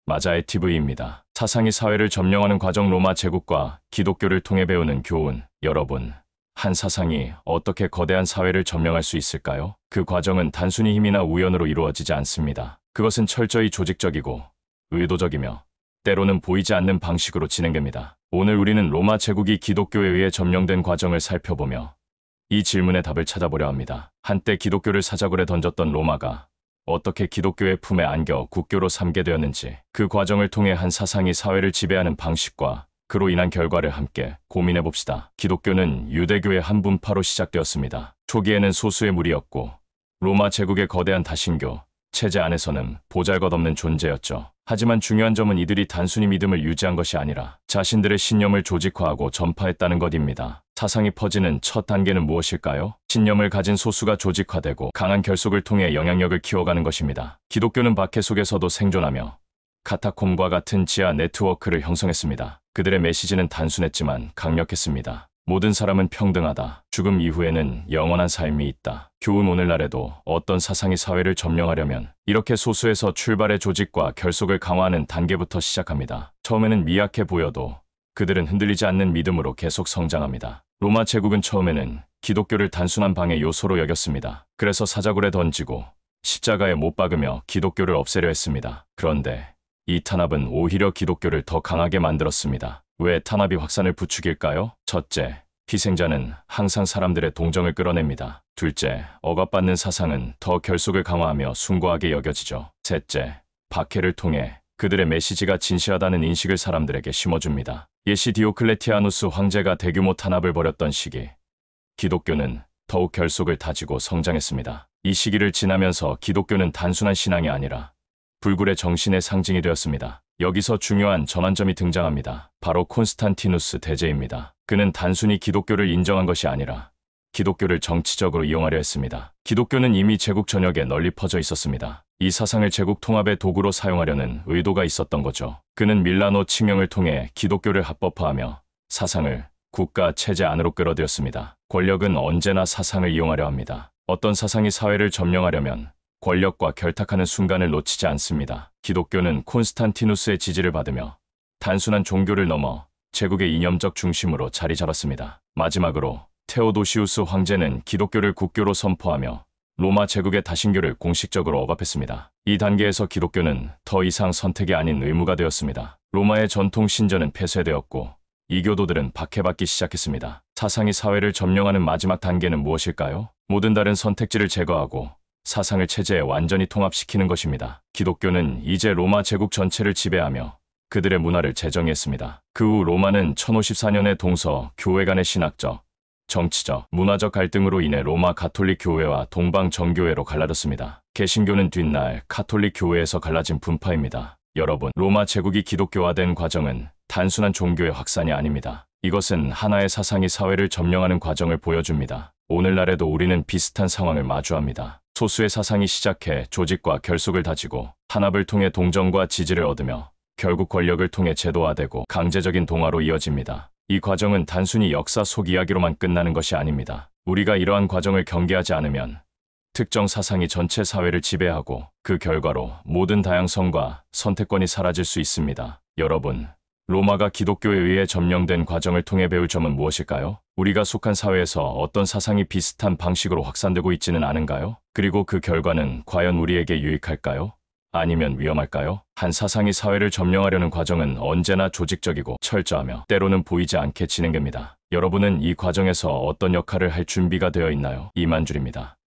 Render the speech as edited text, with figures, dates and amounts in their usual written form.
마자의 TV입니다. 사상이 사회를 점령하는 과정 로마 제국과 기독교를 통해 배우는 교훈. 여러분, 한 사상이 어떻게 거대한 사회를 점령할 수 있을까요? 그 과정은 단순히 힘이나 우연으로 이루어지지 않습니다. 그것은 철저히 조직적이고 의도적이며 때로는 보이지 않는 방식으로 진행됩니다. 오늘 우리는 로마 제국이 기독교에 의해 점령된 과정을 살펴보며 이 질문의 답을 찾아보려 합니다. 한때 기독교를 사자굴에 던졌던 로마가 어떻게 기독교의 품에 안겨 국교로 삼게 되었는지, 그 과정을 통해 한 사상이 사회를 지배하는 방식과 그로 인한 결과를 함께 고민해 봅시다. 기독교는 유대교의 한 분파로 시작되었습니다. 초기에는 소수의 무리였고 로마 제국의 거대한 다신교 체제 안에서는 보잘것없는 존재였죠. 하지만 중요한 점은 이들이 단순히 믿음을 유지한 것이 아니라 자신들의 신념을 조직화하고 전파했다는 것입니다. 사상이 퍼지는 첫 단계는 무엇일까요? 신념을 가진 소수가 조직화되고 강한 결속을 통해 영향력을 키워가는 것입니다. 기독교는 박해 속에서도 생존하며 카타콤과 같은 지하 네트워크를 형성했습니다. 그들의 메시지는 단순했지만 강력했습니다. 모든 사람은 평등하다. 죽음 이후에는 영원한 삶이 있다. 교훈. 오늘날에도 어떤 사상이 사회를 점령하려면 이렇게 소수에서 출발해 조직과 결속을 강화하는 단계부터 시작합니다. 처음에는 미약해 보여도 그들은 흔들리지 않는 믿음으로 계속 성장합니다. 로마 제국은 처음에는 기독교를 단순한 방해 요소로 여겼습니다. 그래서 사자굴에 던지고 십자가에 못 박으며 기독교를 없애려 했습니다. 그런데 이 탄압은 오히려 기독교를 더 강하게 만들었습니다. 왜 탄압이 확산을 부추길까요? 첫째, 희생자는 항상 사람들의 동정을 끌어냅니다. 둘째, 억압받는 사상은 더 결속을 강화하며 숭고하게 여겨지죠. 셋째, 박해를 통해 그들의 메시지가 진실하다는 인식을 사람들에게 심어줍니다. 예시 디오클레티아누스 황제가 대규모 탄압을 벌였던 시기, 기독교는 더욱 결속을 다지고 성장했습니다. 이 시기를 지나면서 기독교는 단순한 신앙이 아니라 불굴의 정신의 상징이 되었습니다. 여기서 중요한 전환점이 등장합니다. 바로 콘스탄티누스 대제입니다. 그는 단순히 기독교를 인정한 것이 아니라 기독교를 정치적으로 이용하려 했습니다. 기독교는 이미 제국 전역에 널리 퍼져 있었습니다. 이 사상을 제국 통합의 도구로 사용하려는 의도가 있었던 거죠. 그는 밀라노 칙령을 통해 기독교를 합법화하며 사상을 국가 체제 안으로 끌어들였습니다. 권력은 언제나 사상을 이용하려 합니다. 어떤 사상이 사회를 점령하려면 권력과 결탁하는 순간을 놓치지 않습니다. 기독교는 콘스탄티누스의 지지를 받으며 단순한 종교를 넘어 제국의 이념적 중심으로 자리 잡았습니다. 마지막으로 테오도시우스 황제는 기독교를 국교로 선포하며 로마 제국의 다신교를 공식적으로 억압했습니다. 이 단계에서 기독교는 더 이상 선택이 아닌 의무가 되었습니다. 로마의 전통 신전은 폐쇄되었고 이교도들은 박해받기 시작했습니다. 사상이 사회를 점령하는 마지막 단계는 무엇일까요? 모든 다른 선택지를 제거하고 사상을 체제에 완전히 통합시키는 것입니다. 기독교는 이제 로마 제국 전체를 지배하며 그들의 문화를 재정의했습니다. 그 후 로마는 1054년에 동서 교회 간의 신학적, 정치적, 문화적 갈등으로 인해 로마 가톨릭 교회와 동방 정교회로 갈라졌습니다. 개신교는 뒷날 가톨릭 교회에서 갈라진 분파입니다. 여러분, 로마 제국이 기독교화된 과정은 단순한 종교의 확산이 아닙니다. 이것은 하나의 사상이 사회를 점령하는 과정을 보여줍니다. 오늘날에도 우리는 비슷한 상황을 마주합니다. 소수의 사상이 시작해 조직과 결속을 다지고 탄압을 통해 동정과 지지를 얻으며 결국 권력을 통해 제도화되고 강제적인 동화로 이어집니다. 이 과정은 단순히 역사 속 이야기로만 끝나는 것이 아닙니다. 우리가 이러한 과정을 경계하지 않으면 특정 사상이 전체 사회를 지배하고 그 결과로 모든 다양성과 선택권이 사라질 수 있습니다. 여러분, 로마가 기독교에 의해 점령된 과정을 통해 배울 점은 무엇일까요? 우리가 속한 사회에서 어떤 사상이 비슷한 방식으로 확산되고 있지는 않은가요? 그리고 그 결과는 과연 우리에게 유익할까요? 아니면 위험할까요? 한 사상이 사회를 점령하려는 과정은 언제나 조직적이고 철저하며 때로는 보이지 않게 진행됩니다. 여러분은 이 과정에서 어떤 역할을 할 준비가 되어 있나요? 이만줄입니다.